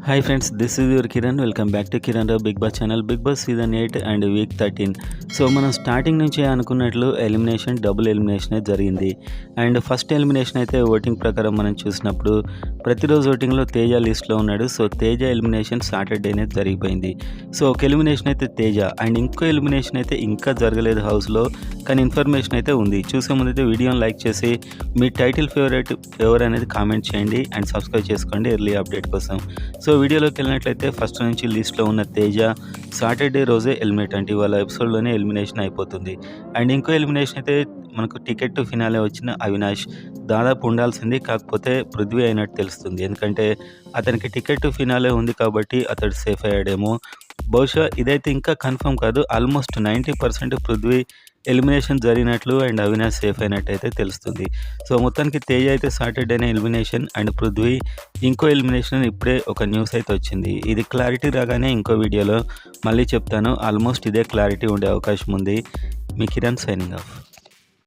Hi friends, this is your Kiran. Welcome back to Kiran Rao Big Boss channel. Big Boss season 8 and week 13. So మనం starting నుంచి అనుకున్నట్లు elimination double elimination జరిగింది. And first elimination అయితే voting ప్రకారం మనం చూసినప్పుడు ప్రతిరోజు ఓటింగ్లో తేజ లిస్ట్లో ఉన్నాడు. సో తేజ ఎలిమినేషన్ సాటర్డేనే జరిగిపోయింది. సో ఒక ఎలిమినేషన్ అయితే తేజ అండ్ ఇంకో ఎలిమినేషన్ అయితే ఇంకా జరగలేదు హౌస్లో, కానీ ఇన్ఫర్మేషన్ అయితే ఉంది. చూసే ముందైతే వీడియోని లైక్ చేసి మీ టైటిల్ ఫేవరెట్ ఎవరు అనేది కామెంట్ చేయండి అండ్ సబ్స్క్రైబ్ చేసుకోండి ఎర్లీ అప్డేట్ కోసం. సో వీడియోలోకి వెళ్ళినట్లయితే ఫస్ట్ నుంచి లిస్ట్లో ఉన్న తేజ సాటర్డే రోజే ఎలిమినేట్ అంటే వాళ్ళ ఎపిసోడ్లోనే ఎలిమినేషన్ అయిపోతుంది. అండ్ ఇంకో ఎలిమినేషన్ అయితే మనకు టికెట్ టు ఫినాలే వచ్చిన అవినాష్ దాదాపు ఉండాల్సింది, కాకపోతే పృథ్వీ అయినట్టు తెలుస్తుంది. ఎందుకంటే అతనికి టికెట్ టు ఫినాలే ఉంది కాబట్టి అతడు సేఫ్ అయ్యాడేమో. బహుశా ఇదైతే ఇంకా కన్ఫర్మ్ కాదు. ఆల్మోస్ట్ 90% పృథ్వీ ఎలిమినేషన్ జరిగినట్లు అండ్ అవినాష్ సేఫ్ అయినట్టు అయితే తెలుస్తుంది. సో మొత్తానికి తేజ అయితే సాటర్డేనే ఎలిమినేషన్ అండ్ పృథ్వీ ఇంకో ఎలిమినేషన్ ఇప్పుడే ఒక న్యూస్ అయితే వచ్చింది. ఇది క్లారిటీ రాగానే ఇంకో వీడియోలో మళ్ళీ చెప్తాను. ఆల్మోస్ట్ ఇదే క్లారిటీ ఉండే అవకాశం ఉంది. మీ కిరణ్ సైనింగ్ ఆఫ్.